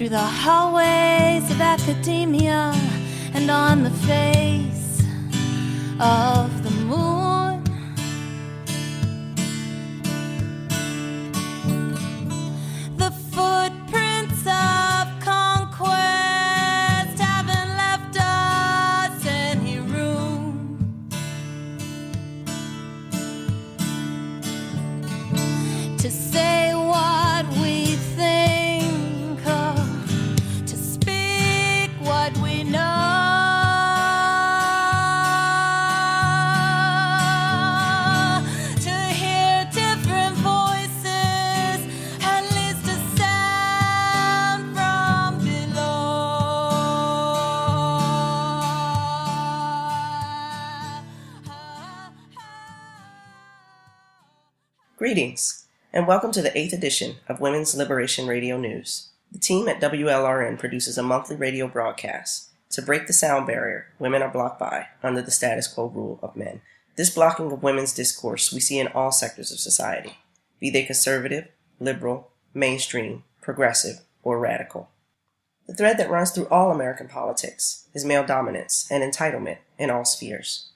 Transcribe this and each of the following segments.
through the hallways of academia and on the face of the moon. The footprints of conquest haven't left us any room to say what we think or to speak what we know. To hear different voices, at least a sound from below. Greetings, and welcome to the 8th edition of Women's Liberation Radio News. The team at WLRN produces a monthly radio broadcast to break the sound barrier women are blocked by under the status quo rule of men. This blocking of women's discourse we see in all sectors of society, be they conservative, liberal, mainstream, progressive, or radical. The thread that runs through all American politics is male dominance and entitlement in all spheres.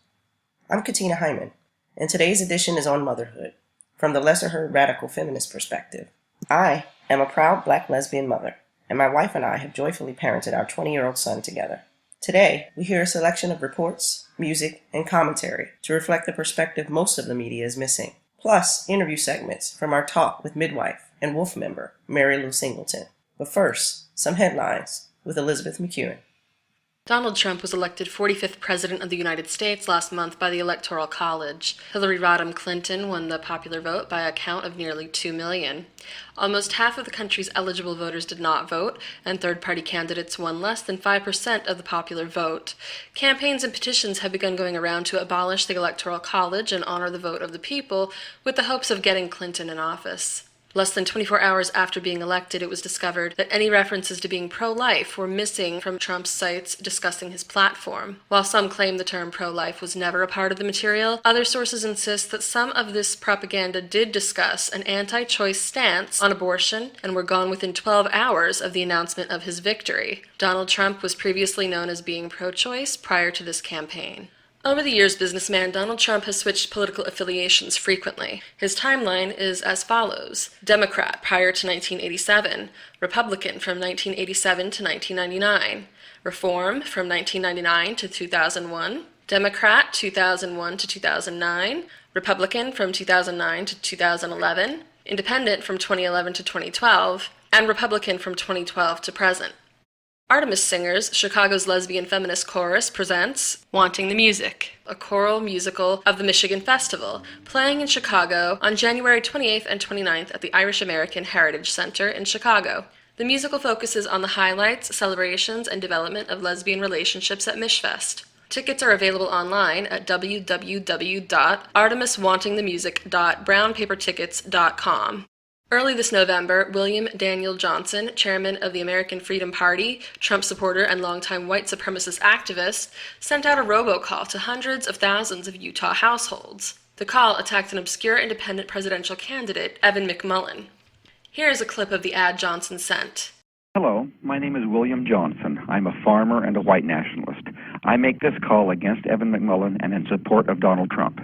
I'm Katina Hyman, and today's edition is on motherhood, from the lesser-heard radical feminist perspective. I am a proud black lesbian mother, and my wife and I have joyfully parented our 20-year-old son together. Today, we hear a selection of reports, music, and commentary to reflect the perspective most of the media is missing, plus interview segments from our talk with midwife and Wolf member Mary Lou Singleton. But first, some headlines with Elizabeth McKeown. Donald Trump was elected 45th President of the United States last month by the Electoral College. Hillary Rodham Clinton won the popular vote by a count of nearly 2 million. Almost half of the country's eligible voters did not vote, and third-party candidates won less than 5% of the popular vote. Campaigns and petitions have begun going around to abolish the Electoral College and honor the vote of the people, with the hopes of getting Clinton in office. Less than 24 hours after being elected, it was discovered that any references to being pro-life were missing from Trump's sites discussing his platform. While some claim the term pro-life was never a part of the material, other sources insist that some of this propaganda did discuss an anti-choice stance on abortion and were gone within 12 hours of the announcement of his victory. Donald Trump was previously known as being pro-choice prior to this campaign. Over the years, businessman Donald Trump has switched political affiliations frequently. His timeline is as follows: Democrat prior to 1987, Republican from 1987 to 1999, Reform from 1999 to 2001, Democrat 2001 to 2009, Republican from 2009 to 2011, Independent from 2011 to 2012, and Republican from 2012 to present. Artemis Singers, Chicago's lesbian feminist chorus, presents Wanting the Music, a choral musical of the Michigan Festival, playing in Chicago on January 28th and 29th at the Irish American Heritage Center in Chicago. The musical focuses on the highlights, celebrations, and development of lesbian relationships at Mishfest. Tickets are available online at www.artemiswantingthemusic.brownpapertickets.com. Early this November, William Daniel Johnson, chairman of the American Freedom Party, Trump supporter, and longtime white supremacist activist, sent out a robocall to hundreds of thousands of Utah households. The call attacked an obscure independent presidential candidate, Evan McMullin. Here is a clip of the ad Johnson sent. Hello, my name is William Johnson. I'm a farmer and a white nationalist. I make this call against Evan McMullin and in support of Donald Trump.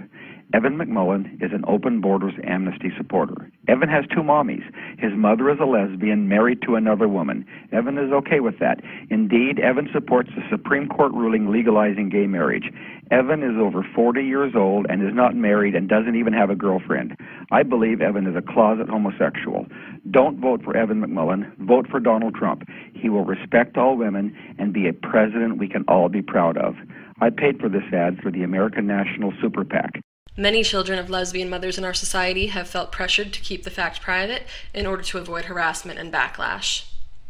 Evan McMullin is an open borders amnesty supporter. Evan has 2 mommies. His mother is a lesbian married to another woman. Evan is okay with that. Indeed, Evan supports the Supreme Court ruling legalizing gay marriage. Evan is over 40 years old and is not married and doesn't even have a girlfriend. I believe Evan is a closet homosexual. Don't vote for Evan McMullin. Vote for Donald Trump. He will respect all women and be a president we can all be proud of. I paid for this ad through the American National Super PAC. Many children of lesbian mothers in our society have felt pressured to keep the fact private in order to avoid harassment and backlash.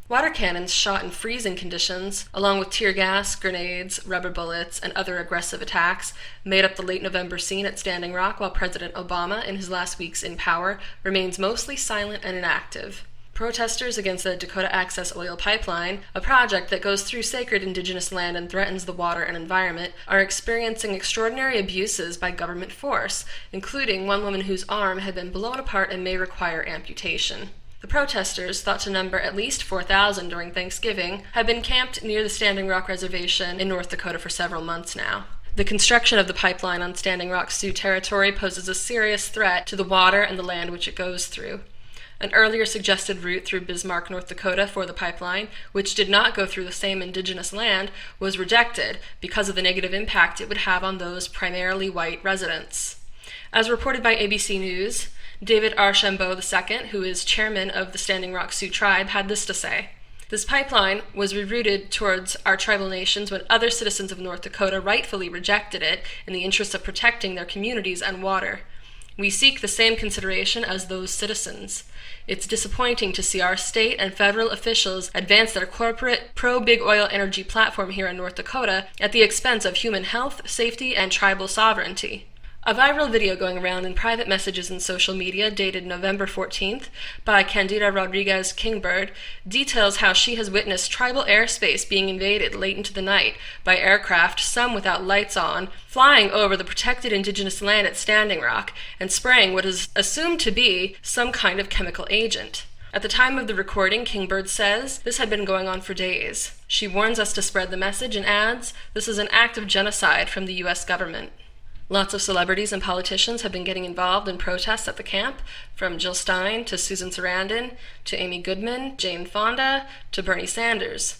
Water cannons shot in freezing conditions, along with tear gas, grenades, rubber bullets, and other aggressive attacks, made up the late November scene at Standing Rock while President Obama, in his last weeks in power, remains mostly silent and inactive. Protesters against the Dakota Access Oil Pipeline, a project that goes through sacred indigenous land and threatens the water and environment, are experiencing extraordinary abuses by government force, including one woman whose arm had been blown apart and may require amputation. The protesters, thought to number at least 4,000 during Thanksgiving, have been camped near the Standing Rock Reservation in North Dakota for several months now. The construction of the pipeline on Standing Rock Sioux territory poses a serious threat to the water and the land which it goes through. An earlier suggested route through Bismarck, North Dakota for the pipeline, which did not go through the same indigenous land, was rejected because of the negative impact it would have on those primarily white residents. As reported by ABC News, David Archambault II, who is chairman of the Standing Rock Sioux tribe, had this to say: "This pipeline was rerouted towards our tribal nations when other citizens of North Dakota rightfully rejected it in the interest of protecting their communities and water. We seek the same consideration as those citizens. It's disappointing to see our state and federal officials advance their corporate pro-big oil energy platform here in North Dakota at the expense of human health, safety, and tribal sovereignty." A viral video going around in private messages and social media dated November 14th by Candida Rodriguez Kingbird details how she has witnessed tribal airspace being invaded late into the night by aircraft, some without lights on, flying over the protected indigenous land at Standing Rock and spraying what is assumed to be some kind of chemical agent. At the time of the recording, Kingbird says this had been going on for days. She warns us to spread the message and adds, "This is an act of genocide from the U.S. government." Lots of celebrities and politicians have been getting involved in protests at the camp, from Jill Stein to Susan Sarandon to Amy Goodman, Jane Fonda to Bernie Sanders.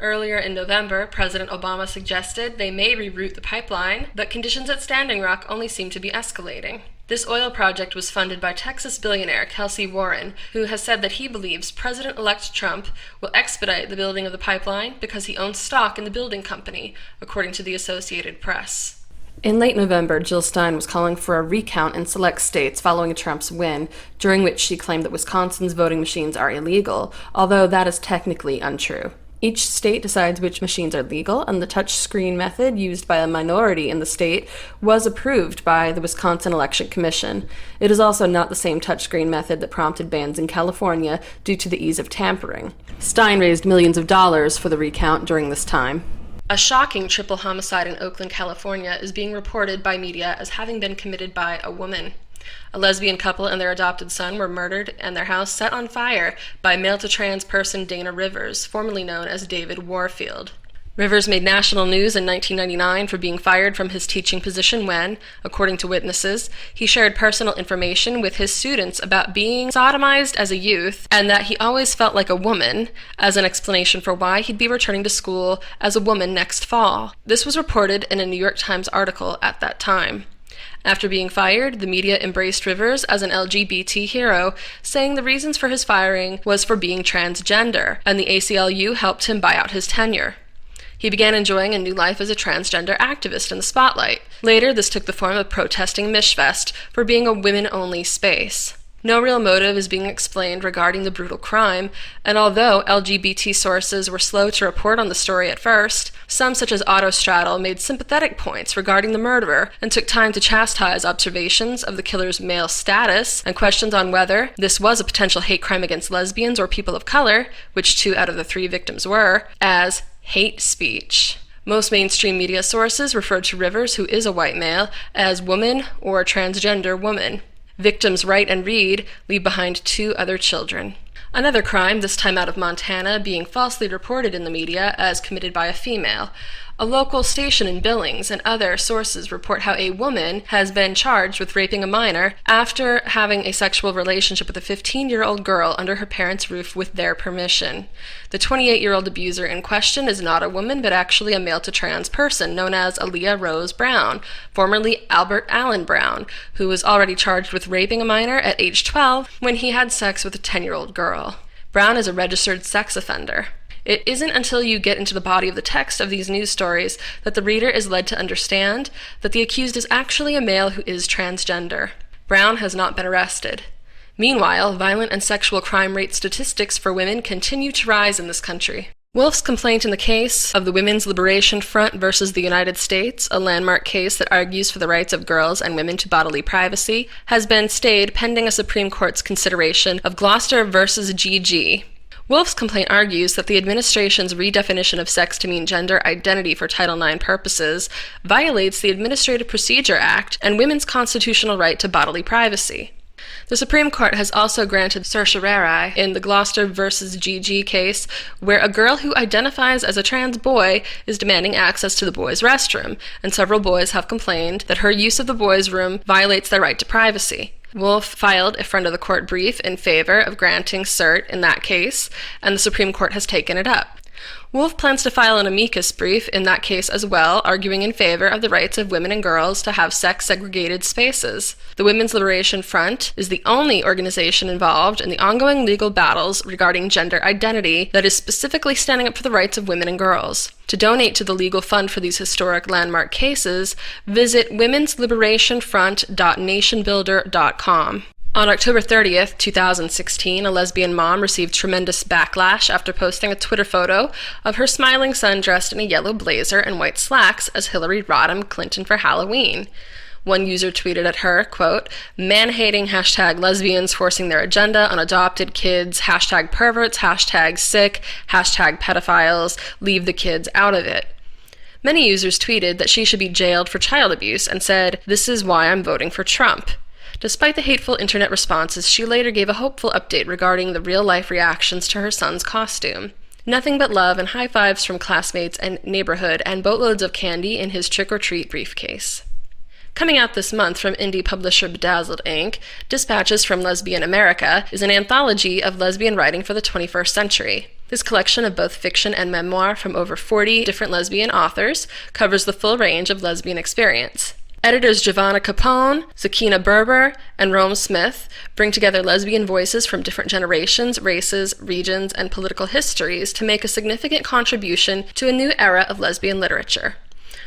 Earlier in November, President Obama suggested they may reroute the pipeline, but conditions at Standing Rock only seem to be escalating. This oil project was funded by Texas billionaire Kelsey Warren, who has said that he believes President-elect Trump will expedite the building of the pipeline because he owns stock in the building company, according to the Associated Press. In late November, Jill Stein was calling for a recount in select states following Trump's win, during which she claimed that Wisconsin's voting machines are illegal, although that is technically untrue. Each state decides which machines are legal, and the touchscreen method used by a minority in the state was approved by the Wisconsin Election Commission. It is also not the same touchscreen method that prompted bans in California due to the ease of tampering. Stein raised millions of dollars for the recount during this time. A shocking triple homicide in Oakland, California is being reported by media as having been committed by a woman. A lesbian couple and their adopted son were murdered and their house set on fire by male-to-trans person Dana Rivers, formerly known as David Warfield. Rivers made national news in 1999 for being fired from his teaching position when, according to witnesses, he shared personal information with his students about being sodomized as a youth and that he always felt like a woman, as an explanation for why he'd be returning to school as a woman next fall. This was reported in a New York Times article at that time. After being fired, the media embraced Rivers as an LGBT hero, saying the reasons for his firing was for being transgender, and the ACLU helped him buy out his tenure. He began enjoying a new life as a transgender activist in the spotlight. Later, this took the form of protesting Mishfest for being a women-only space. No real motive is being explained regarding the brutal crime, and although LGBT sources were slow to report on the story at first, some such as Autostraddle made sympathetic points regarding the murderer and took time to chastise observations of the killer's male status and questions on whether this was a potential hate crime against lesbians or people of color, which 2 out of the 3 victims were, as hate speech. Most mainstream media sources referred to Rivers, who is a white male, as woman or transgender woman. Victims Wright and Reed leave behind 2 other children. Another crime, this time out of Montana, being falsely reported in the media as committed by a female. A local station in Billings and other sources report how a woman has been charged with raping a minor after having a sexual relationship with a 15-year-old girl under her parents' roof with their permission. The 28-year-old abuser in question is not a woman, but actually a male-to-trans person known as Aaliyah Rose Brown, formerly Albert Allen Brown, who was already charged with raping a minor at age 12 when he had sex with a 10-year-old girl. Brown is a registered sex offender. It isn't until you get into the body of the text of these news stories that the reader is led to understand that the accused is actually a male who is transgender. Brown has not been arrested. Meanwhile, violent and sexual crime rate statistics for women continue to rise in this country. Wolf's complaint in the case of the Women's Liberation Front versus the United States, a landmark case that argues for the rights of girls and women to bodily privacy, has been stayed pending a Supreme Court's consideration of Gloucester versus GG. Wolf's complaint argues that the administration's redefinition of sex to mean gender identity for Title IX purposes violates the Administrative Procedure Act and women's constitutional right to bodily privacy. The Supreme Court has also granted certiorari in the Gloucester versus GG case, where a girl who identifies as a trans boy is demanding access to the boys' restroom, and several boys have complained that her use of the boys' room violates their right to privacy. Wolf filed a friend of the court brief in favor of granting cert in that case, and the Supreme Court has taken it up. Wolf plans to file an amicus brief in that case as well, arguing in favor of the rights of women and girls to have sex-segregated spaces. The Women's Liberation Front is the only organization involved in the ongoing legal battles regarding gender identity that is specifically standing up for the rights of women and girls. To donate to the legal fund for these historic landmark cases, visit womensliberationfront.nationbuilder.com. On October 30th, 2016, a lesbian mom received tremendous backlash after posting a Twitter photo of her smiling son dressed in a yellow blazer and white slacks as Hillary Rodham Clinton for Halloween. One user tweeted at her, quote, "Man-hating hashtag lesbians forcing their agenda on adopted kids, hashtag perverts, hashtag sick, hashtag pedophiles, leave the kids out of it." Many users tweeted that she should be jailed for child abuse and said, "This is why I'm voting for Trump." Despite the hateful internet responses, she later gave a hopeful update regarding the real-life reactions to her son's costume. Nothing but love and high fives from classmates and neighborhood, and boatloads of candy in his trick-or-treat briefcase. Coming out this month from indie publisher Bedazzled Inc., Dispatches from Lesbian America is an anthology of lesbian writing for the 21st century. This collection of both fiction and memoir from over 40 different lesbian authors covers the full range of lesbian experience. Editors Giovanna Capone, Zakina Berber, and Rome Smith bring together lesbian voices from different generations, races, regions, and political histories to make a significant contribution to a new era of lesbian literature.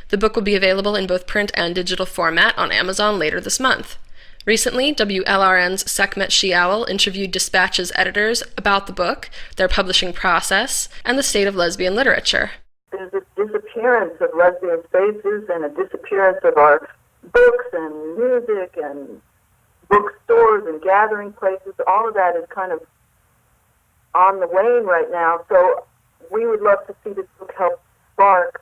The book will be available in both print and digital format on Amazon later this month. Recently, WLRN's Sekhmet She-Owl interviewed Dispatch's editors about the book, their publishing process, and the state of lesbian literature. There's a disappearance of lesbian spaces and a disappearance of our books and music and bookstores and gathering places. All of that is kind of on the wane right now. So we would love to see this book help spark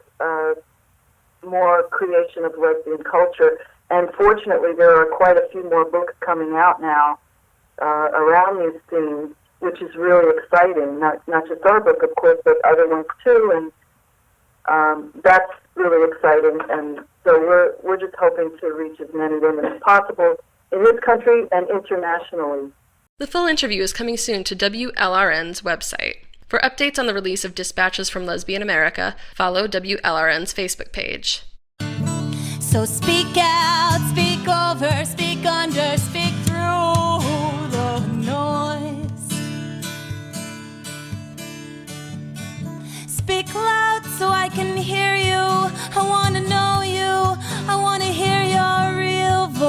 more creation of lesbian culture. And fortunately, there are quite a few more books coming out now around these themes, which is really exciting. Not just our book, of course, but other ones too. And that's really exciting, and so we're just hoping to reach as many women as possible in this country and internationally. The full interview is coming soon to WLRN's website. For updates on the release of Dispatches from Lesbian America, follow WLRN's Facebook page. So speak out, speak over, speak under, speak through the noise. Speak loud so I can hear you. I want to know you. I want to hear your real voice.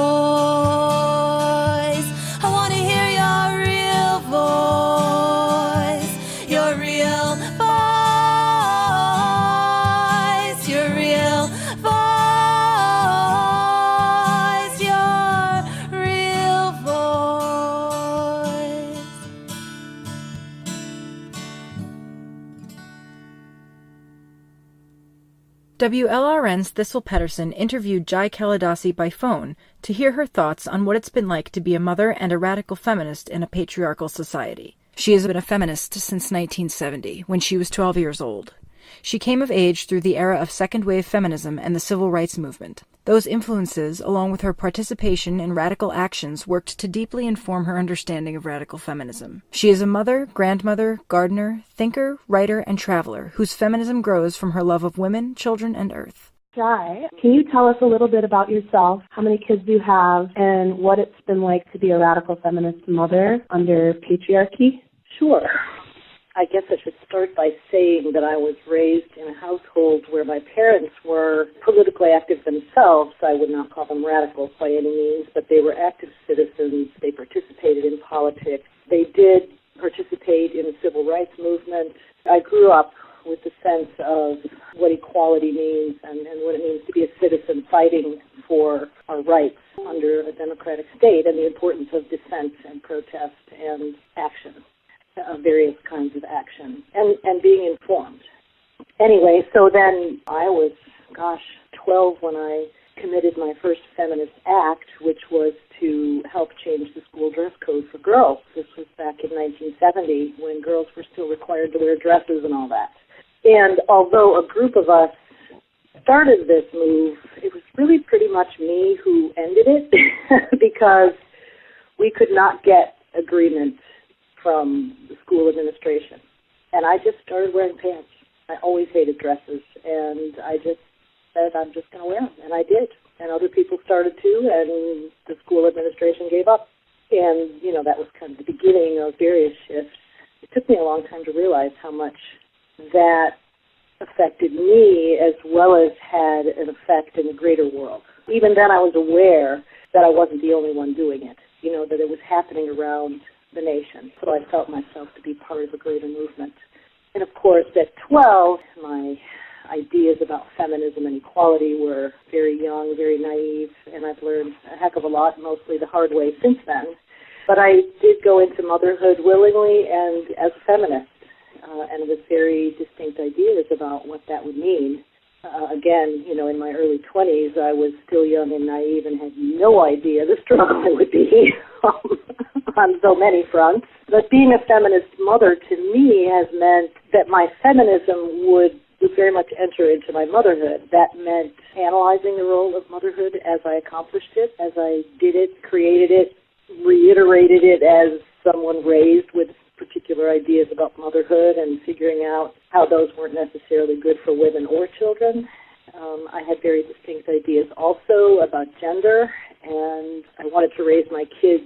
I want to hear your real voice. Your real voice. Your real voice. Your real voice. WLRN's Thistle Pettersen interviewed Jai Kalidasi by phone to hear her thoughts on what it's been like to be a mother and a radical feminist in a patriarchal society. She has been a feminist since 1970, when she was 12 years old. She came of age through the era of second-wave feminism and the civil rights movement. Those influences, along with her participation in radical actions, worked to deeply inform her understanding of radical feminism. She is a mother, grandmother, gardener, thinker, writer, and traveler whose feminism grows from her love of women, children, and earth. Jai, can you tell us a little bit about yourself, how many kids you have, and what it's been like to be a radical feminist mother under patriarchy? Sure. I guess I should start by saying that I was raised in a household where my parents were politically active themselves. I would not call them radicals by any means, but they were active citizens. They participated in politics. They did participate in the civil rights movement. I grew up with the sense of what equality means and what it means to be a citizen fighting for our rights under a democratic state, and the importance of dissent and protest and action. Various kinds of action, and being informed. Anyway, so then I was, 12 when I committed my first feminist act, which was to help change the school 1970 when girls were still required to wear dresses and all that. And although a group of us started this move, it was really pretty much me who ended it because we could not get agreement from the school administration. And I just started wearing pants. I always hated dresses, and I just said, I'm just going to wear them, and I did. And other people started too, and the school administration gave up. And, that was kind of the beginning of various shifts. It took me a long time to realize how much that affected me as well as had an effect in the greater world. Even then I was aware that I wasn't the only one doing it, that it was happening around the nation. So I felt myself to be part of a greater movement. And of course, at 12, my ideas about feminism and equality were very young, very naive, and I've learned a heck of a lot, mostly the hard way since then. But I did go into motherhood willingly and as a feminist, and with very distinct ideas about what that would mean. Again, in my early 20s, I was still young and naive and had no idea the struggle it would be on so many fronts. But being a feminist mother to me has meant that my feminism would very much enter into my motherhood. That meant analyzing the role of motherhood as I accomplished it, as I did it, created it, reiterated it as someone raised with particular ideas about motherhood and figuring out how those weren't necessarily good for women or children. I had very distinct ideas also about gender, and I wanted to raise my kids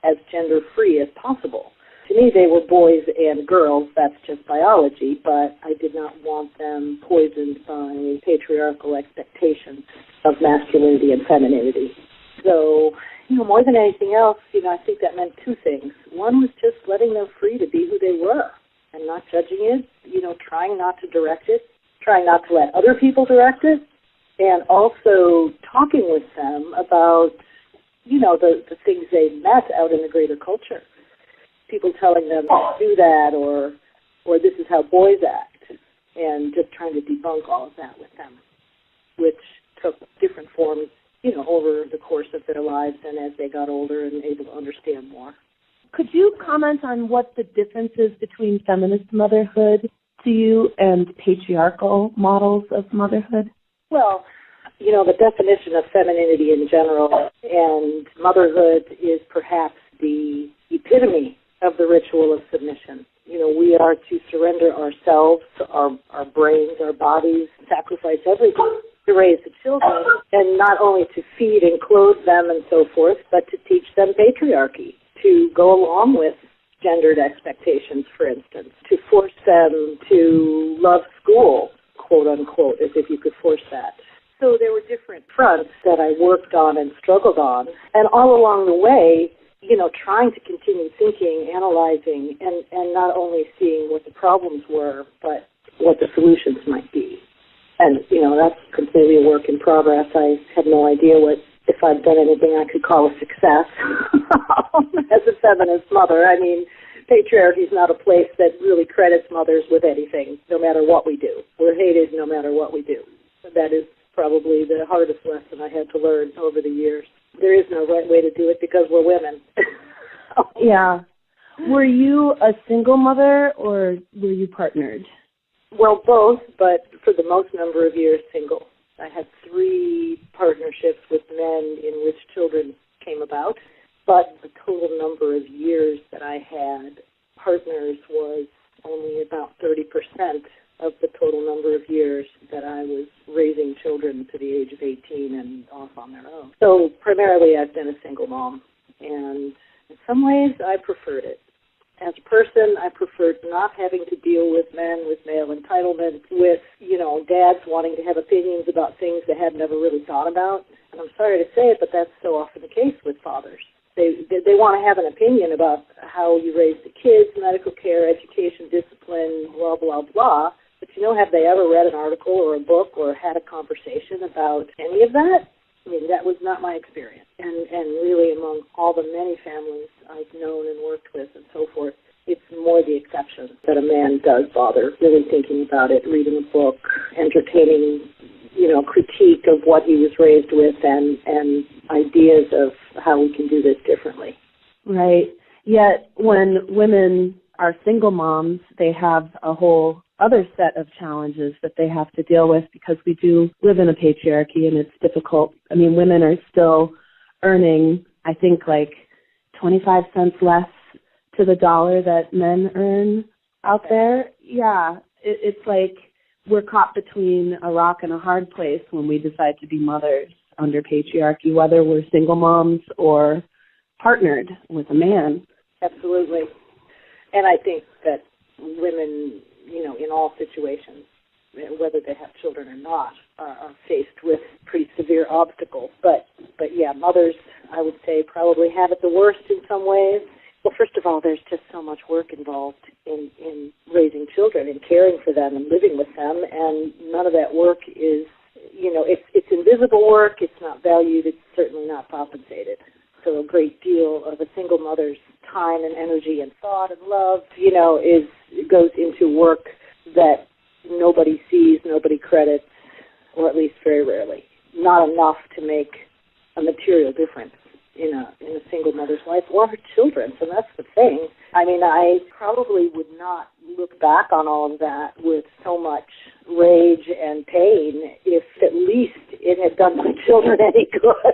as gender-free as possible. To me, they were boys and girls. That's just biology, but I did not want them poisoned by patriarchal expectations of masculinity and femininity. So, more than anything else, I think that meant two things. One was just letting them free to be who they were and not judging it, trying not to direct it, trying not to let other people direct it, and also talking with them about, the things they met out in the greater culture. People telling them to do that or this is how boys act, and just trying to debunk all of that with them, which took different forms, over the course of their lives and as they got older and able to understand more. Could you comment on what the difference is between feminist motherhood to you and patriarchal models of motherhood? Well, the definition of femininity in general and motherhood is perhaps the epitome of the ritual of submission. We are to surrender ourselves, our brains, our bodies, sacrifice everything to raise the children, and not only to feed and clothe them and so forth, but to teach them patriarchy, to go along with gendered expectations, for instance, to force them to love school, quote unquote, as if you could force that. So there were different fronts that I worked on and struggled on, and all along the way, trying to continue thinking, analyzing, and not only seeing what the problems were, but what the solutions might be. And, that's completely a work in progress. I have no idea if I've done anything I could call a success as a feminist mother. I mean, patriarchy is not a place that really credits mothers with anything, no matter what we do. We're hated no matter what we do. That is probably the hardest lesson I had to learn over the years. There is no right way to do it because we're women. Yeah. Were you a single mother or were you partnered? Well, both, but for the most number of years, single. I had 3 partnerships with men in which children came about, but the total number of years that I had partners was only about 30% of the total number of years that I was raising children to the age of 18 and off on their own. So primarily I've been a single mom, and in some ways I preferred it. As a person, I preferred not having to deal with men with male entitlement, with, dads wanting to have opinions about things they had never really thought about. And I'm sorry to say it, but that's so often the case with fathers. They want to have an opinion about how you raise the kids, medical care, education, discipline, blah, blah, blah. But, have they ever read an article or a book or had a conversation about any of that? I mean, that was not my experience. And really among all the many families I've known and worked with and so forth, it's more the exception that a man does bother really thinking about it, reading a book, entertaining, critique of what he was raised with and ideas of how we can do this differently. Right. Yet when women are single moms, they have a whole other set of challenges that they have to deal with because we do live in a patriarchy and it's difficult. I mean, women are still earning, I think, like 25 cents less to the dollar that men earn out there. Yeah, it's like we're caught between a rock and a hard place when we decide to be mothers under patriarchy, whether we're single moms or partnered with a man. Absolutely. And I think that women, in all situations, whether they have children or not, are faced with pretty severe obstacles. But yeah, mothers, I would say, probably have it the worst in some ways. Well, first of all, there's just so much work involved in raising children and caring for them and living with them, and none of that work is, it's invisible work, it's not valued, it's certainly not compensated. So a great deal of a single mother's time and energy and thought and love, goes into work that nobody sees, nobody credits, or at least very rarely. Not enough to make a material difference in a single mother's life or her children's, and that's the thing. I mean, I probably would not look back on all of that with so much rage and pain if at least it had done my children any good,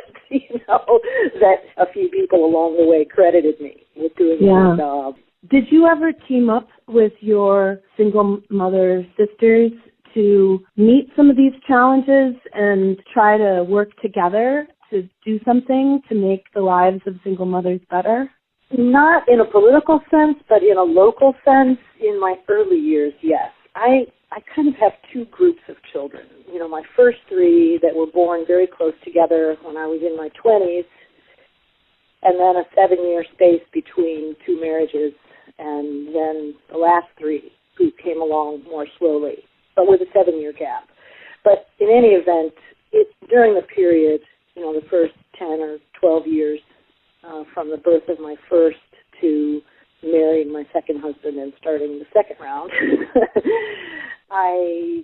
that a few people along the way credited me with doing a good job. Did you ever team up with your single mother sisters to meet some of these challenges and try to work together to do something to make the lives of single mothers better? Not in a political sense, but in a local sense. In my early years, yes. I kind of have two groups of children. My first three that were born very close together when I was in my 20s, and then a 7-year space between two marriages, and then the last three who came along more slowly, but with a 7-year gap. But in any event, during the period, the first 10 or 12 years from the birth of my first to marrying my second husband and starting the second round, I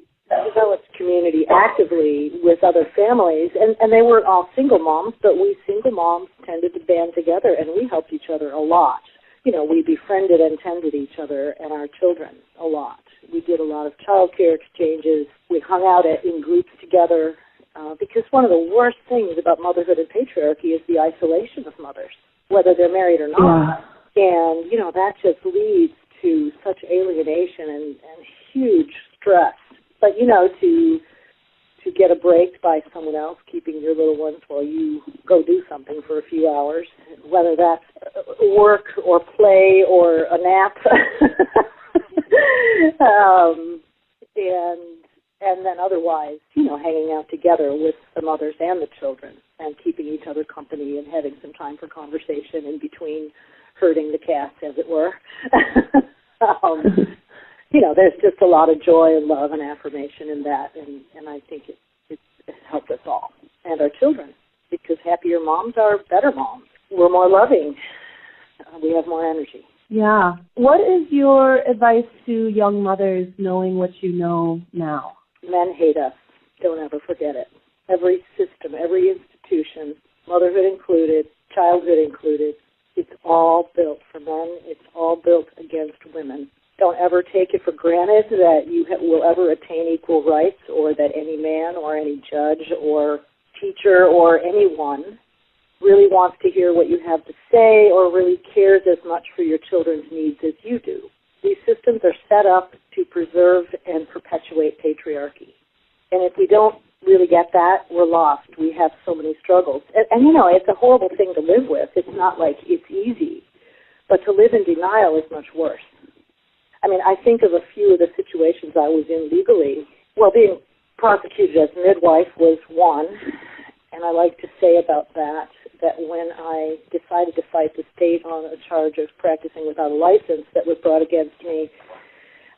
developed community actively with other families, and they weren't all single moms, but we single moms tended to band together, and we helped each other a lot. We befriended and tended each other and our children a lot. We did a lot of child care exchanges. We hung out in groups together because one of the worst things about motherhood and patriarchy is the isolation of mothers, whether they're married or not. Yeah. And, that just leads to such alienation and huge stress. But, to get a break by someone else keeping your little ones while you go do something for a few hours, whether that's work or play or a nap, and then otherwise, hanging out together with the mothers and the children and keeping each other company and having some time for conversation in between herding the cats, as it were. There's just a lot of joy and love and affirmation in that, and I think it's helped us all and our children, because happier moms are better moms. We're more loving. We have more energy. Yeah. What is your advice to young mothers knowing what you know now? Men hate us. Don't ever forget it. Every system, every institution, motherhood included, childhood included, it's all built for men. It's all built against women. Don't ever take it for granted that you will ever attain equal rights, or that any man or any judge or teacher or anyone really wants to hear what you have to say or really cares as much for your children's needs as you do. These systems are set up to preserve and perpetuate patriarchy. And if we don't really get that, we're lost. We have so many struggles. And it's a horrible thing to live with. It's not like it's easy. But to live in denial is much worse. I mean, I think of a few of the situations I was in legally. Well, being prosecuted as midwife was one. And I like to say about that when I decided to fight the state on a charge of practicing without a license that was brought against me,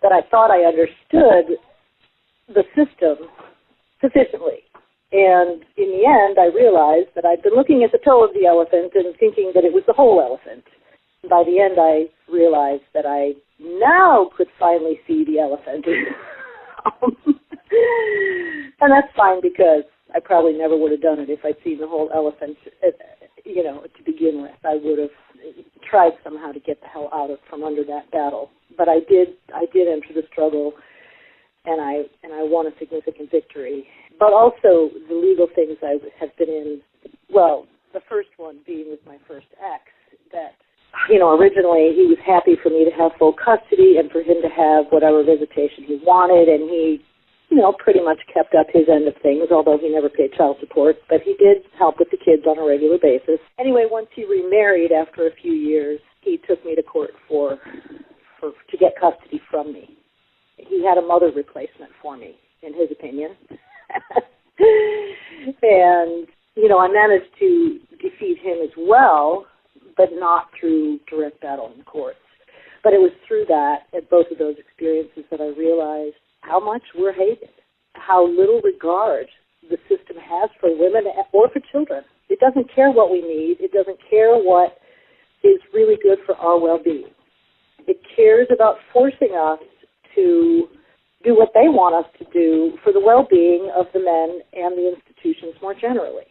that I thought I understood the system sufficiently. And in the end, I realized that I'd been looking at the toe of the elephant and thinking that it was the whole elephant. By the end, I realized that I now could finally see the elephant. And that's fine, because I probably never would have done it if I'd seen the whole elephant, to begin with. I would have tried somehow to get the hell out of from under that battle. But I did enter the struggle, and I won a significant victory. But also the legal things I have been in, well, the first one being with my first ex, that, originally he was happy for me to have full custody and for him to have whatever visitation he wanted, and he, pretty much kept up his end of things, although he never paid child support, but he did help with the kids on a regular basis. Anyway, once he remarried after a few years, he took me to court to get custody from me. He had a mother replacement for me, in his opinion. And, I managed to defeat him as well, but not through direct battle in courts. But it was through that, at both of those experiences, that I realized how much we're hated, how little regard the system has for women or for children. It doesn't care what we need. It doesn't care what is really good for our well-being. It cares about forcing us to do what they want us to do for the well-being of the men and the institutions more generally.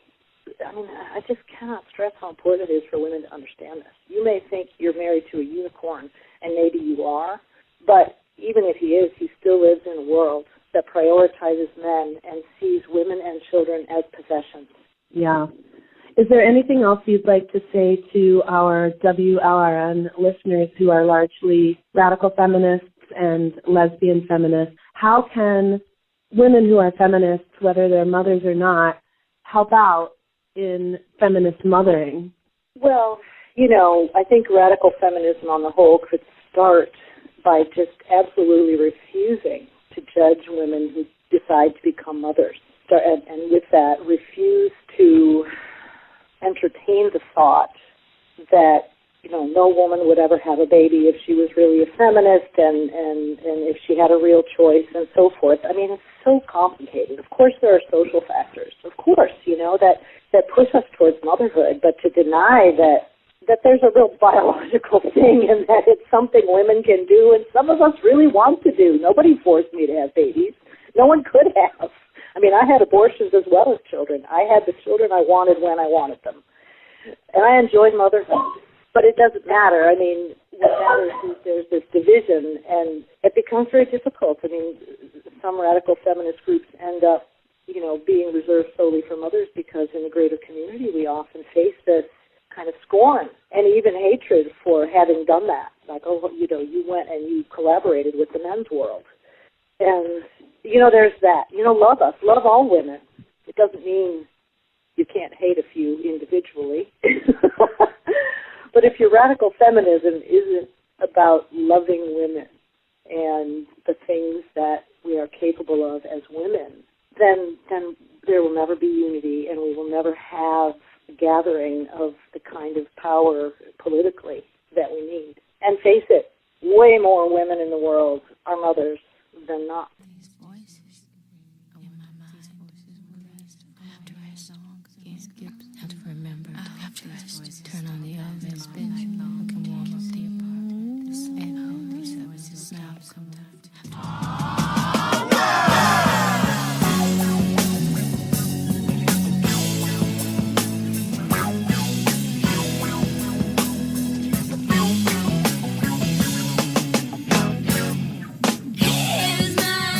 I just cannot stress how important it is for women to understand this. You may think you're married to a unicorn, and maybe you are, but even if he is, he still lives in a world that prioritizes men and sees women and children as possessions. Yeah. Is there anything else you'd like to say to our WLRN listeners who are largely radical feminists and lesbian feminists? How can women who are feminists, whether they're mothers or not, help out in feminist mothering? Well, I think radical feminism on the whole could start by just absolutely refusing to judge women who decide to become mothers. And with that, refuse to entertain the thought that, no woman would ever have a baby if she was really a feminist and if she had a real choice and so forth. It's so complicated. Of course there are social factors, of course, that push us towards motherhood, but to deny that there's a real biological thing and that it's something women can do and some of us really want to do. Nobody forced me to have babies. No one could have. I had abortions as well as children. I had the children I wanted when I wanted them. And I enjoyed motherhood. But it doesn't matter. What matters is there's this division, and it becomes very difficult. Some radical feminist groups end up, being reserved solely for mothers because in the greater community we often face this kind of scorn and even hatred for having done that. Like, you went and you collaborated with the men's world. And, there's that. Love us. Love all women. It doesn't mean you can't hate a few individually. But if your radical feminism isn't about loving women and the things that we are capable of as women, then there will never be unity and we will never have a gathering of the kind of power politically that we need. And face it, way more women in the world are mothers than not. These voices in my mind, after I song, have to remember, after I turn on the oven, spin too long, can warm up the apartment, and all these voices stop sometimes. Here's my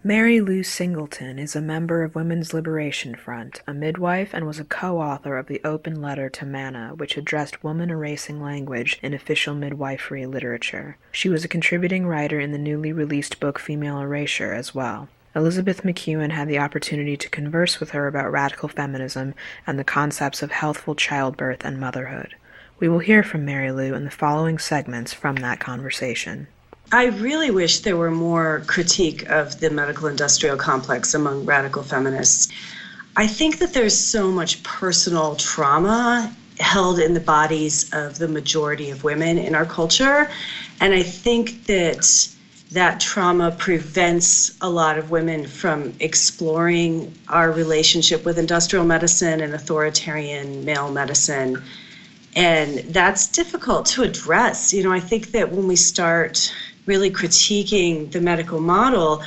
Mary Lou Singleton is a member of Women's Liberation Front, a midwife, and was a co-author of the Open Letter to Manna, which addressed woman-erasing language in official midwifery literature. She was a contributing writer in the newly released book Female Erasure as well. Elizabeth McKeown had the opportunity to converse with her about radical feminism and the concepts of healthful childbirth and motherhood. We will hear from Mary Lou in the following segments from that conversation. I really wish there were more critique of the medical industrial complex among radical feminists. I think that there's so much personal trauma held in the bodies of the majority of women in our culture, and I think that trauma prevents a lot of women from exploring our relationship with industrial medicine and authoritarian male medicine. And that's difficult to address. I think that when we start really critiquing the medical model,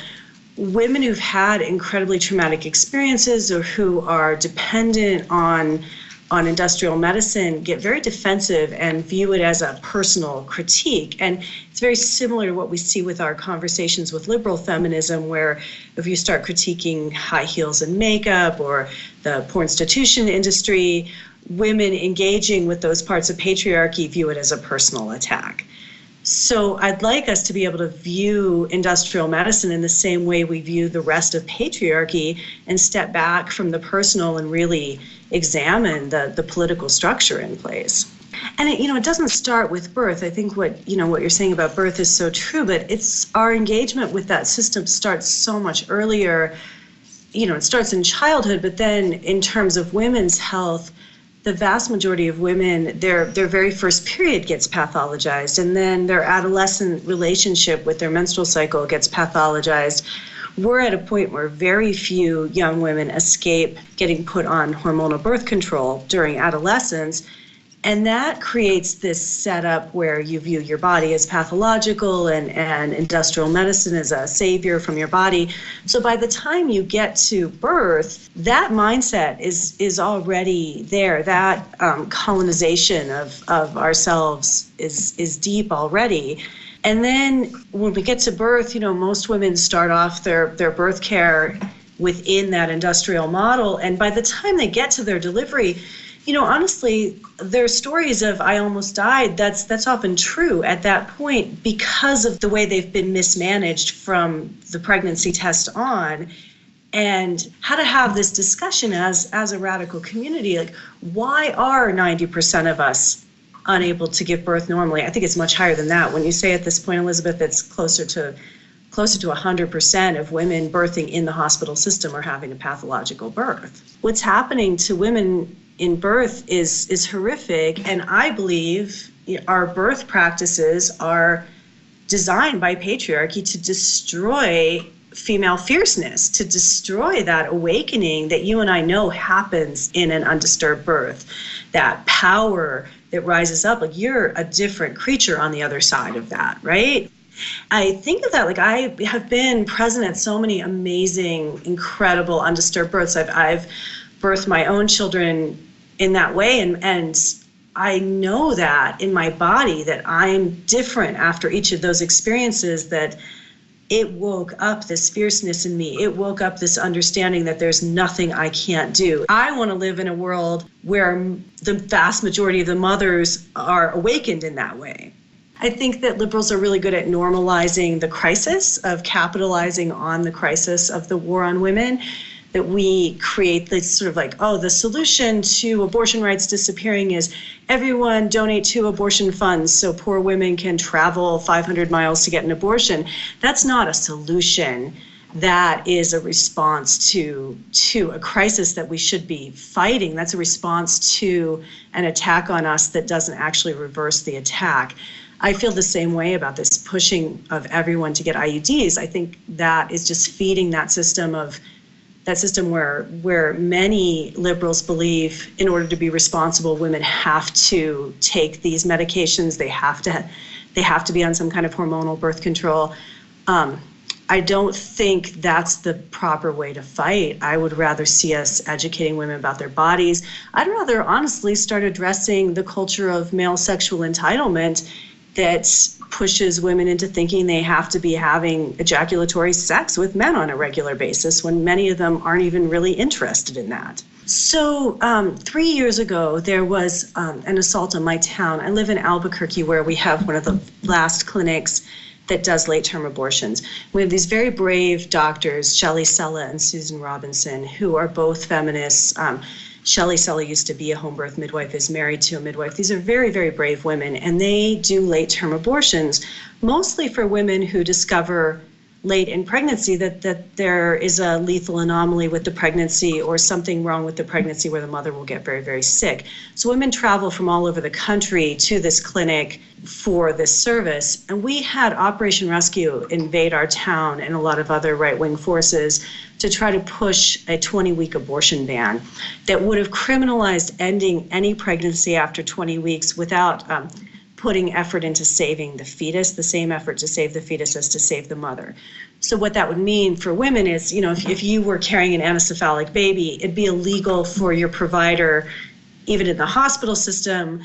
women who've had incredibly traumatic experiences or who are dependent on industrial medicine get very defensive and view it as a personal critique. And it's very similar to what we see with our conversations with liberal feminism, where if you start critiquing high heels and makeup or the pornstitution industry, women engaging with those parts of patriarchy view it as a personal attack. So I'd like us to be able to view industrial medicine in the same way we view the rest of patriarchy and step back from the personal and really examine the political structure in place. And it doesn't start with birth. I think what you're saying about birth is so true, but it's our engagement with that system starts so much earlier. It starts in childhood, but then in terms of women's health, the vast majority of women, their very first period gets pathologized, and then their adolescent relationship with their menstrual cycle gets pathologized. We're at a point where very few young women escape getting put on hormonal birth control during adolescence, and that creates this setup where you view your body as pathological and industrial medicine as a savior from your body. So by the time you get to birth, that mindset is already there. That colonization of ourselves is deep already. And then when we get to birth, most women start off their birth care within that industrial model. And by the time they get to their delivery, honestly, their stories of I almost died, that's often true at that point because of the way they've been mismanaged from the pregnancy test on. And how to have this discussion as a radical community, like, why are 90% of us unable to give birth normally? I think it's much higher than that. When you say at this point, Elizabeth, it's closer to 100% of women birthing in the hospital system are having a pathological birth. What's happening to women in birth is horrific, and I believe our birth practices are designed by patriarchy to destroy female fierceness, to destroy that awakening that you and I know happens in an undisturbed birth, that power that rises up. Like, you're a different creature on the other side of that, right? I think of that, like, I have been present at so many amazing, incredible undisturbed births. I've birthed my own children in that way, and I know that in my body that I'm different after each of those experiences, that it woke up this fierceness in me. It woke up this understanding that there's nothing I can't do. I want to live in a world where the vast majority of the mothers are awakened in that way. I think that liberals are really good at normalizing the crisis, of capitalizing on the crisis of the war on women, that we create this sort of like, the solution to abortion rights disappearing is everyone donate to abortion funds so poor women can travel 500 miles to get an abortion. That's not a solution. That is a response to a crisis that we should be fighting. That's a response to an attack on us that doesn't actually reverse the attack. I feel the same way about this pushing of everyone to get IUDs. I think that is just feeding that system where many liberals believe in order to be responsible, women have to take these medications. They have to be on some kind of hormonal birth control. I don't think that's the proper way to fight. I would rather see us educating women about their bodies. I'd rather honestly start addressing the culture of male sexual entitlement that pushes women into thinking they have to be having ejaculatory sex with men on a regular basis when many of them aren't even really interested in that. So 3 years ago, there was an assault on my town. I live in Albuquerque, where we have one of the last clinics that does late-term abortions. We have these very brave doctors, Shelley Sella and Susan Robinson, who are both feminists. Shelley Sella used to be a home birth midwife, is married to a midwife. These are very, very brave women, and they do late-term abortions, mostly for women who discover late in pregnancy that there is a lethal anomaly with the pregnancy or something wrong with the pregnancy where the mother will get very, very sick. So women travel from all over the country to this clinic for this service. And we had Operation Rescue invade our town and a lot of other right-wing forces to try to push a 20-week abortion ban that would have criminalized ending any pregnancy after 20 weeks without putting effort into saving the fetus, the same effort to save the fetus as to save the mother. So what that would mean for women is, if you were carrying an anencephalic baby, it'd be illegal for your provider, even in the hospital system,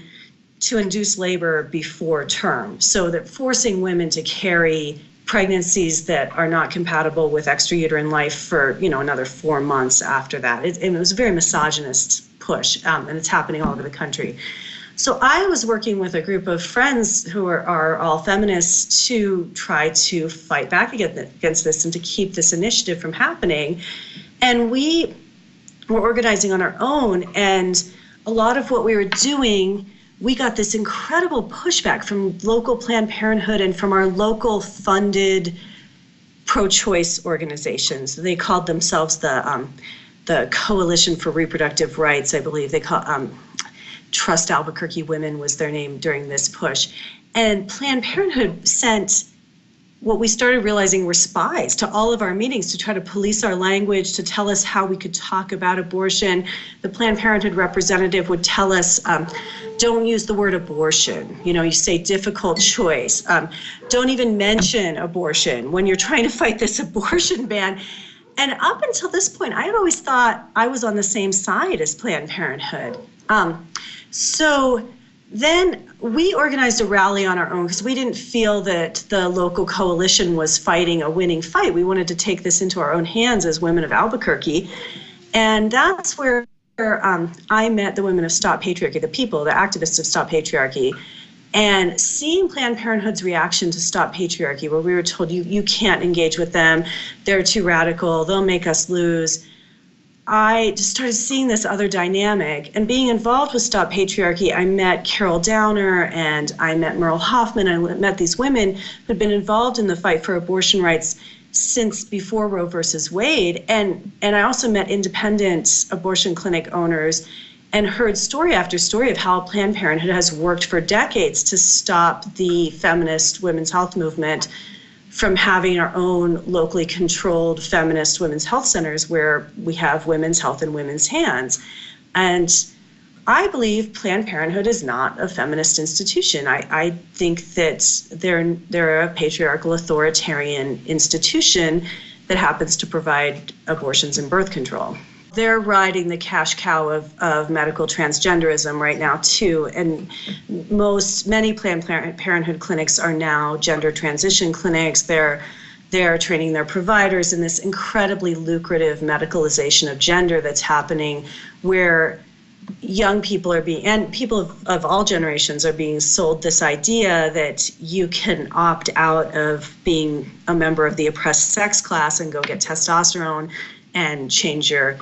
to induce labor before term. So that forcing women to carry pregnancies that are not compatible with extrauterine life for, another 4 months after that. It was a very misogynist push, and it's happening all over the country. So I was working with a group of friends who are all feminists to try to fight back against this and to keep this initiative from happening. And we were organizing on our own, and a lot of what we were doing, we got this incredible pushback from local Planned Parenthood and from our local funded pro-choice organizations. They called themselves the Coalition for Reproductive Rights, I believe. They call Trust Albuquerque Women was their name during this push. And Planned Parenthood sent what we started realizing were spies to all of our meetings to try to police our language, to tell us how we could talk about abortion. The Planned Parenthood representative would tell us, don't use the word abortion. You say difficult choice. Don't even mention abortion when you're trying to fight this abortion ban. And up until this point, I had always thought I was on the same side as Planned Parenthood. So then we organized a rally on our own because we didn't feel that the local coalition was fighting a winning fight. We wanted to take this into our own hands as women of Albuquerque. And that's where I met the women of Stop Patriarchy, the people, the activists of Stop Patriarchy, and seeing Planned Parenthood's reaction to Stop Patriarchy, where we were told you can't engage with them, they're too radical, they'll make us lose. I just started seeing this other dynamic, and being involved with Stop Patriarchy, I met Carol Downer and I met Merle Hoffman. I met these women who'd been involved in the fight for abortion rights since before Roe versus Wade. And I also met independent abortion clinic owners and heard story after story of how Planned Parenthood has worked for decades to stop the feminist women's health movement from having our own locally controlled feminist women's health centers where we have women's health in women's hands. And I believe Planned Parenthood is not a feminist institution. I think that they're a patriarchal authoritarian institution that happens to provide abortions and birth control. They're riding the cash cow of medical transgenderism right now too, and many Planned Parenthood clinics are now gender transition clinics. They're training their providers in this incredibly lucrative medicalization of gender that's happening, where young people and people of all generations are being sold this idea that you can opt out of being a member of the oppressed sex class and go get testosterone and change your,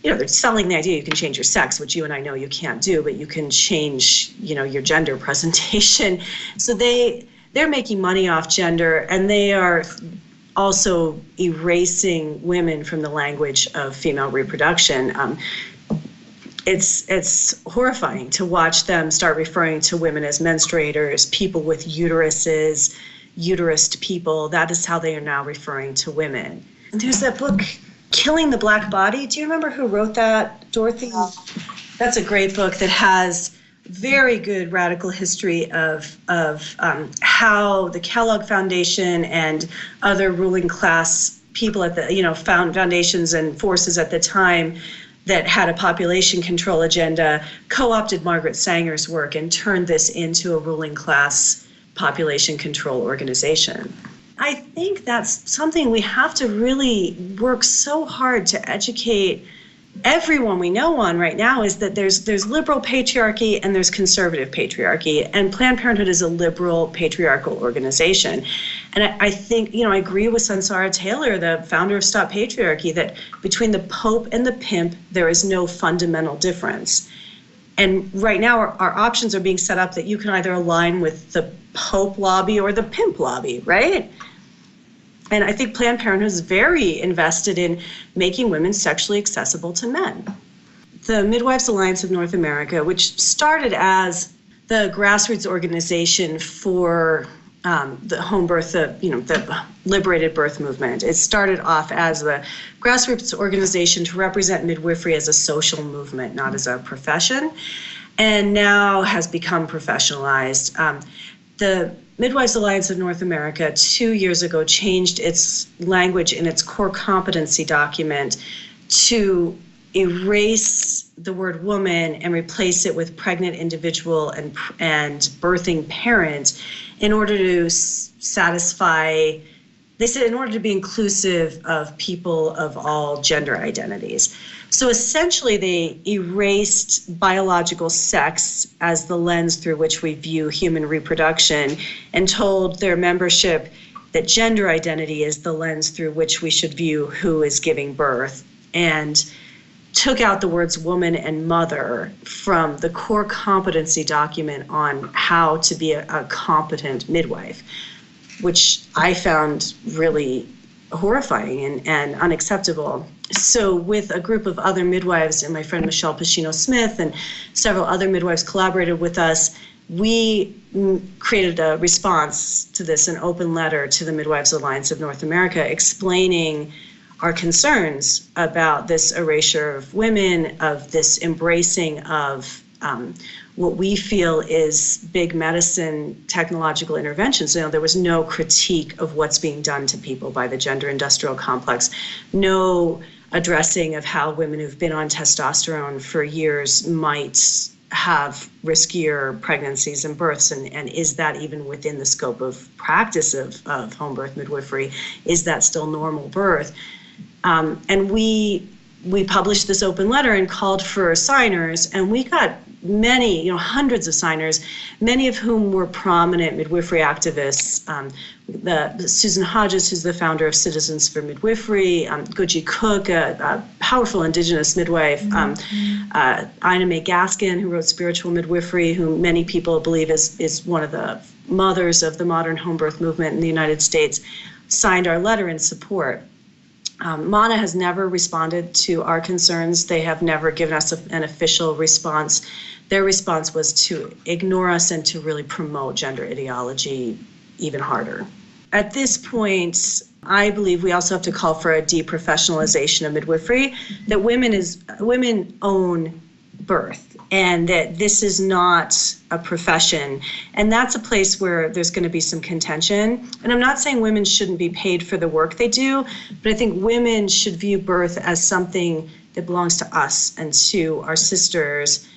they're selling the idea you can change your sex, which you and I know you can't do, but you can change, your gender presentation. So they're making money off gender, and they are also erasing women from the language of female reproduction. It's horrifying to watch them start referring to women as menstruators, people with uteruses, uterused people. That is how they are now referring to women. And there's that book, Killing the Black Body. Do you remember who wrote that, Dorothy? That's a great book that has very good radical history of how the Kellogg Foundation and other ruling class people at the, foundations and forces at the time that had a population control agenda co-opted Margaret Sanger's work and turned this into a ruling class population control organization. I think that's something we have to really work so hard to educate everyone we know on right now, is that there's liberal patriarchy and there's conservative patriarchy, and Planned Parenthood is a liberal patriarchal organization. And I think, I agree with Sansara Taylor, the founder of Stop Patriarchy, that between the Pope and the pimp, there is no fundamental difference. And right now our options are being set up that you can either align with the Pope lobby or the pimp lobby, right? And I think Planned Parenthood is very invested in making women sexually accessible to men. The Midwives Alliance of North America, which started as the grassroots organization for the home birth, the liberated birth movement. It started off as the grassroots organization to represent midwifery as a social movement, not as a profession, and now has become professionalized. The Midwives Alliance of North America 2 years ago changed its language in its core competency document to erase the word woman and replace it with pregnant individual and birthing parent in order to satisfy, they said, in order to be inclusive of people of all gender identities. So essentially they erased biological sex as the lens through which we view human reproduction and told their membership that gender identity is the lens through which we should view who is giving birth, and took out the words woman and mother from the core competency document on how to be a competent midwife, which I found really horrifying and unacceptable. So with a group of other midwives and my friend Michelle Pacino-Smith and several other midwives collaborated with us, we created a response to this, an open letter to the Midwives Alliance of North America explaining our concerns about this erasure of women, of this embracing of what we feel is big medicine technological interventions. There was no critique of what's being done to people by the gender industrial complex, no addressing of how women who've been on testosterone for years might have riskier pregnancies and births, and is that even within the scope of practice of home birth midwifery? Is that still normal birth? And we published this open letter and called for signers, and we got many, hundreds of signers, many of whom were prominent midwifery activists. Susan Hodges, who's the founder of Citizens for Midwifery, Guji Cook, a powerful indigenous midwife, Ina May Gaskin, who wrote Spiritual Midwifery, who many people believe is one of the mothers of the modern home birth movement in the United States, signed our letter in support. MANA has never responded to our concerns. They have never given us an official response. Their response was to ignore us and to really promote gender ideology even harder. At this point, I believe we also have to call for a deprofessionalization of midwifery, that women own birth, and that this is not a profession. And that's a place where there's going to be some contention. And I'm not saying women shouldn't be paid for the work they do, but I think women should view birth as something that belongs to us and to our sisters.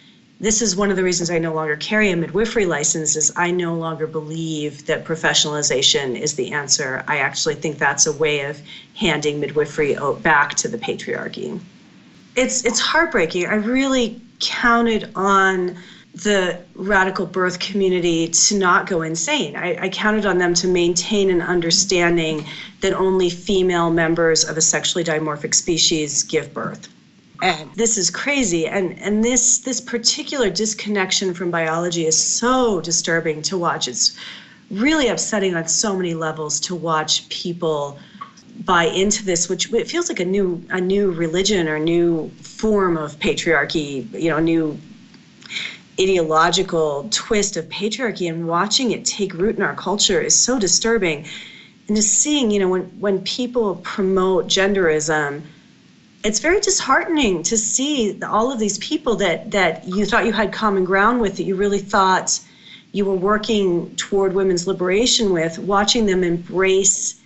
This is one of the reasons I no longer carry a midwifery license, is I no longer believe that professionalization is the answer. I actually think that's a way of handing midwifery back to the patriarchy. It's heartbreaking. I really counted on the radical birth community to not go insane. I counted on them to maintain an understanding that only female members of a sexually dimorphic species give birth. And this is crazy. And this particular disconnection from biology is so disturbing to watch. It's really upsetting on so many levels to watch people buy into this, which it feels like a new religion or a new form of patriarchy, a new ideological twist of patriarchy, and watching it take root in our culture is so disturbing. And just seeing, when people promote genderism, it's very disheartening to see all of these people that you thought you had common ground with, that you really thought you were working toward women's liberation with, watching them embrace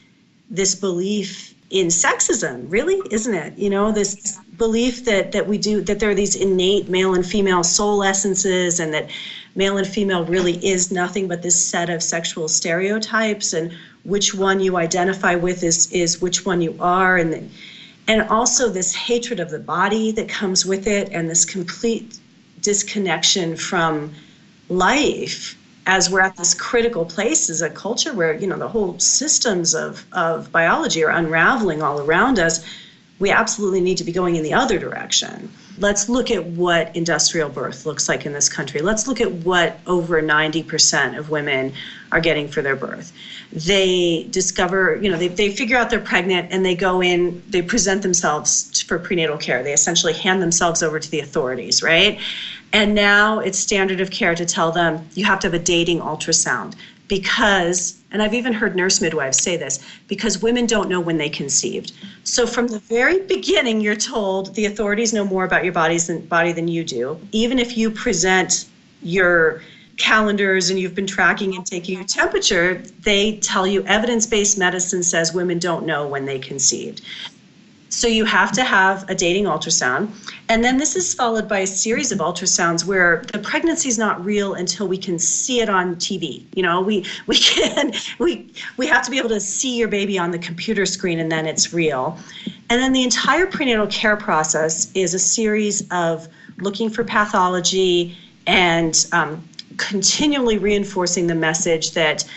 this belief in sexism, really, isn't it? This belief that there are these innate male and female soul essences, and that male and female really is nothing but this set of sexual stereotypes, and which one you identify with is which one you are, and also this hatred of the body that comes with it, and this complete disconnection from life, as we're at this critical place as a culture where, the whole systems of biology are unraveling all around us. We absolutely need to be going in the other direction. Let's look at what industrial birth looks like in this country. Let's look at what over 90% of women are getting for their birth. They discover, they figure out they're pregnant, and they go in, they present themselves for prenatal care. They essentially hand themselves over to the authorities, right? And now it's standard of care to tell them you have to have a dating ultrasound because, and I've even heard nurse midwives say this, because women don't know when they conceived. So from the very beginning, you're told the authorities know more about your body than you do. Even if you present your calendars and you've been tracking and taking your temperature, they tell you evidence-based medicine says women don't know when they conceived. So you have to have a dating ultrasound. And then this is followed by a series of ultrasounds where the pregnancy is not real until we can see it on TV. We have to be able to see your baby on the computer screen, and then it's real. And then the entire prenatal care process is a series of looking for pathology and continually reinforcing the message that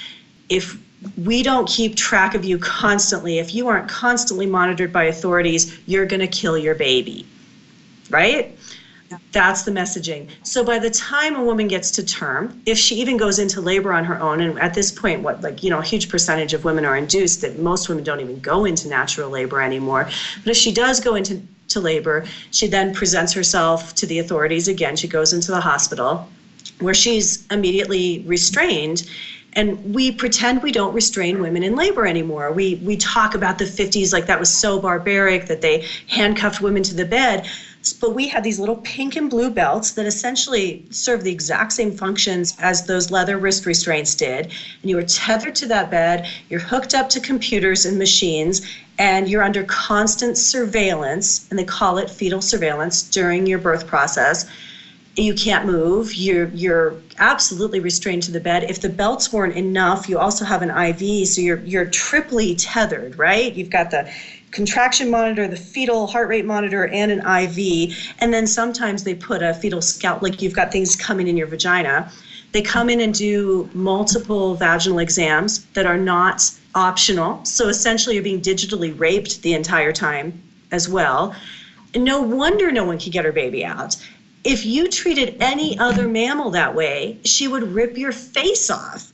if we don't keep track of you constantly, if you aren't constantly monitored by authorities, you're going to kill your baby, right? That's the messaging. So by the time a woman gets to term, if she even goes into labor on her own, and at this point, a huge percentage of women are induced, that most women don't even go into natural labor anymore. But if she does go into labor, she then presents herself to the authorities again. She goes into the hospital where she's immediately restrained. And we pretend we don't restrain women in labor anymore. We talk about the 50s like that was so barbaric that they handcuffed women to the bed. But we had these little pink and blue belts that essentially serve the exact same functions as those leather wrist restraints did. And you were tethered to that bed, you're hooked up to computers and machines, and you're under constant surveillance, and they call it fetal surveillance during your birth process. You can't move. You're absolutely restrained to the bed. If the belts weren't enough, you also have an IV, so you're triply tethered, right? You've got the contraction monitor, the fetal heart rate monitor, and an IV. And then sometimes they put a fetal scalp, like you've got things coming in your vagina. They come in and do multiple vaginal exams that are not optional. So essentially you're being digitally raped the entire time as well. And no wonder no one could get her baby out. If you treated any other mammal that way, she would rip your face off.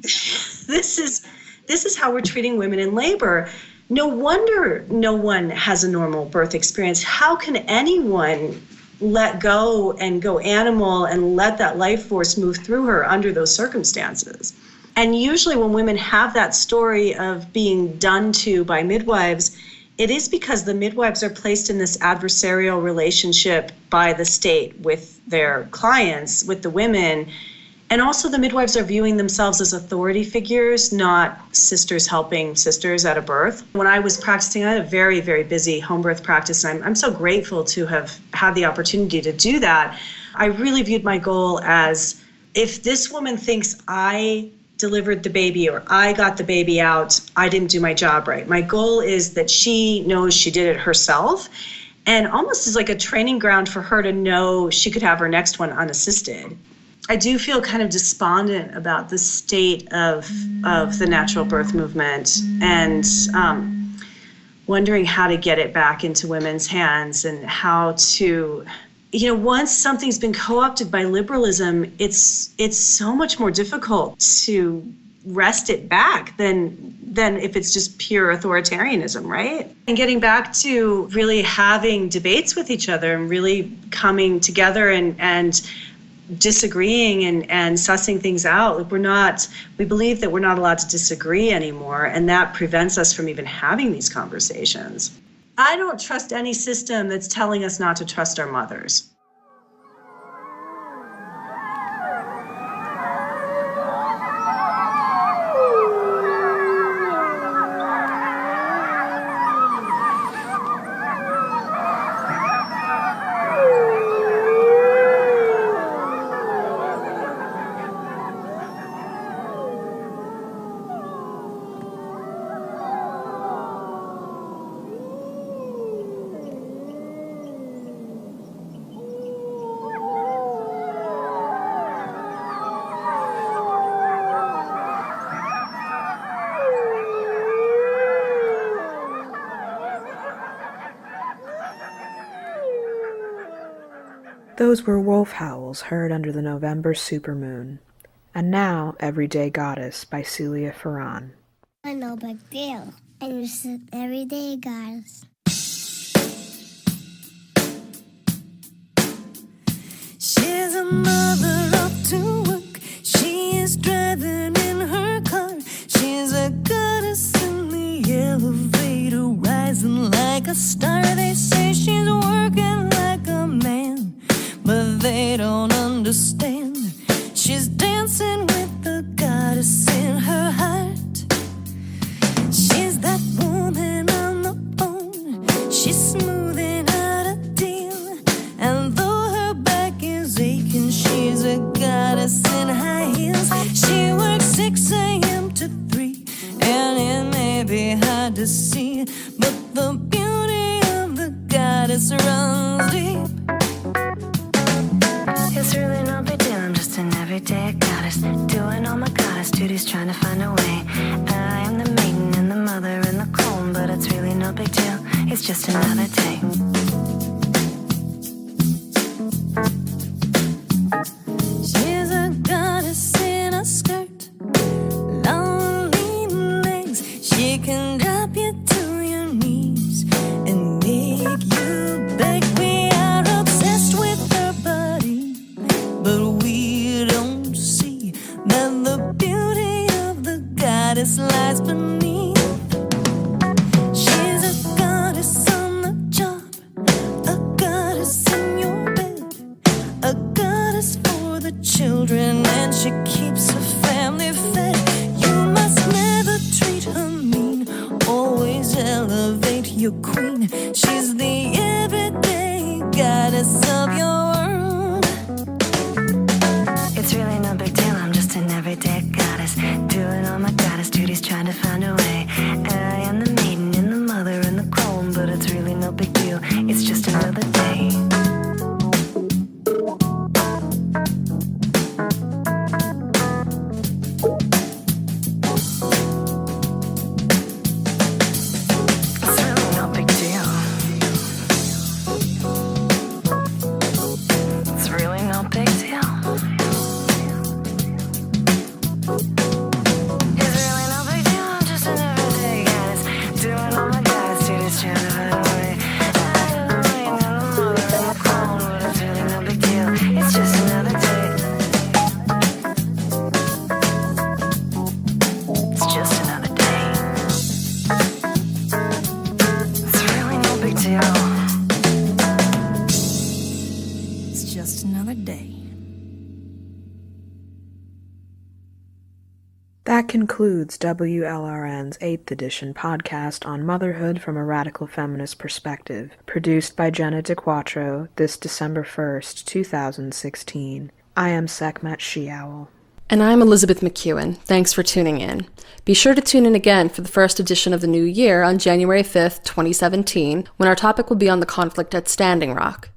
This is how we're treating women in labor. No wonder no one has a normal birth experience. How can anyone let go and go animal and let that life force move through her under those circumstances? And usually when women have that story of being done to by midwives, it is because the midwives are placed in this adversarial relationship by the state with their clients, with the women. And also the midwives are viewing themselves as authority figures, not sisters helping sisters at a birth. When I was practicing, I had a very, very busy home birth practice, and I'm so grateful to have had the opportunity to do that. I really viewed my goal as, if this woman thinks I delivered the baby or I got the baby out, I didn't do my job right. My goal is that she knows she did it herself, and almost as like a training ground for her to know she could have her next one unassisted. I do feel kind of despondent about the state of the natural birth movement, and wondering how to get it back into women's hands, and how to, once something's been co-opted by liberalism, it's so much more difficult to wrest it back than if it's just pure authoritarianism, right? And getting back to really having debates with each other and really coming together and disagreeing and sussing things out. We believe that we're not allowed to disagree anymore, and that prevents us from even having these conversations. I don't trust any system that's telling us not to trust our mothers. Those were wolf howls heard under the November supermoon. And now, Everyday Goddess by Celia Ferran. No big deal. I'm just an everyday goddess. She's a mother up to work. She is driving in her car. She's a goddess in the elevator, rising like a star. They say she's working like a man, but they don't understand. She's dancing with the goddess in her heart. She's that woman on the phone. She's smoothing out a deal. And though her back is aching, she's a goddess in high heels. She works 6 a.m. to 3, and it may be hard to see, but the beauty of the goddess runs deep. It's really no big deal, I'm just an everyday goddess, doing all my goddess duties, trying to find a way. I am the maiden and the mother and the clone, but it's really no big deal, it's just another day. She's a goddess in a skirt, long lean legs. She can drop you to your knees and make you beg. We are obsessed with her body, but we don't see that the beauty of the goddess lies beneath. She's a goddess on the job, a goddess in your bed, a goddess for the children, and she keeps her family fed. You must never treat her mean, always elevate your queen. She's the everyday goddess of your world. It's really no big deal, I'm just an everyday goddess, doing all my goddess duties, trying to find a way. I am the maiden and the mother and the clone, but it's really no big deal, it's just another day. It's really no big deal. It's really no big deal. It's really no big deal, I'm just an everyday goddess, doing all my goddess duties, trying to find a way. I am the maiden and the mother and the clone, but it's really no big deal, it's just another day. It's just another day. It's really no big deal. It's just another day. That concludes WLRN's 8th edition podcast on motherhood from a radical feminist perspective, produced by Jenna DeQuattro this December 1st, 2016. I am Sekhmet She-Owl. And I'm Elizabeth McKeown. Thanks for tuning in. Be sure to tune in again for the first edition of the new year on January 5th, 2017, when our topic will be on the conflict at Standing Rock.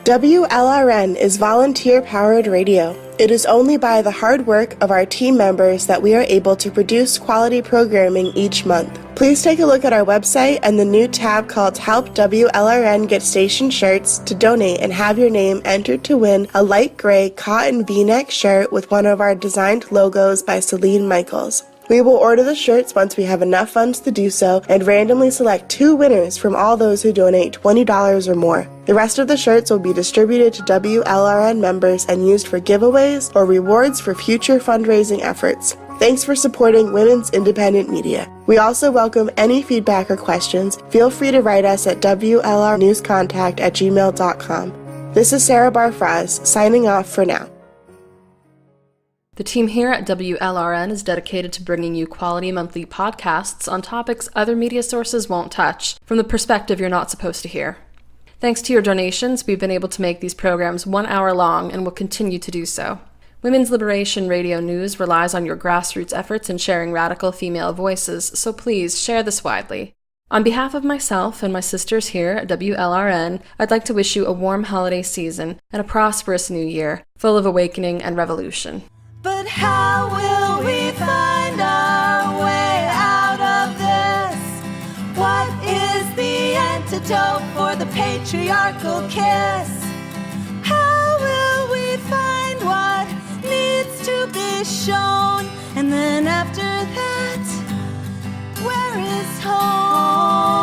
WLRN is volunteer-powered radio. It is only by the hard work of our team members that we are able to produce quality programming each month. Please take a look at our website and the new tab called Help WLRN Get Station Shirts to donate and have your name entered to win a light gray cotton V-neck shirt with one of our designed logos by Celine Michaels. We will order the shirts once we have enough funds to do so and randomly select 2 winners from all those who donate $20 or more. The rest of the shirts will be distributed to WLRN members and used for giveaways or rewards for future fundraising efforts. Thanks for supporting women's independent media. We also welcome any feedback or questions. Feel free to write us at WLRnewscontact@gmail.com. This is Sarah Barfraz, signing off for now. The team here at WLRN is dedicated to bringing you quality monthly podcasts on topics other media sources won't touch, from the perspective you're not supposed to hear. Thanks to your donations, we've been able to make these programs 1 hour long and will continue to do so. Women's Liberation Radio News relies on your grassroots efforts in sharing radical female voices, so please share this widely. On behalf of myself and my sisters here at WLRN, I'd like to wish you a warm holiday season and a prosperous new year, full of awakening and revolution. But how will we find our way out of this? What is the antidote for the pain? patriarchal kiss. How will we find what needs to be shown? And then after that, where is home?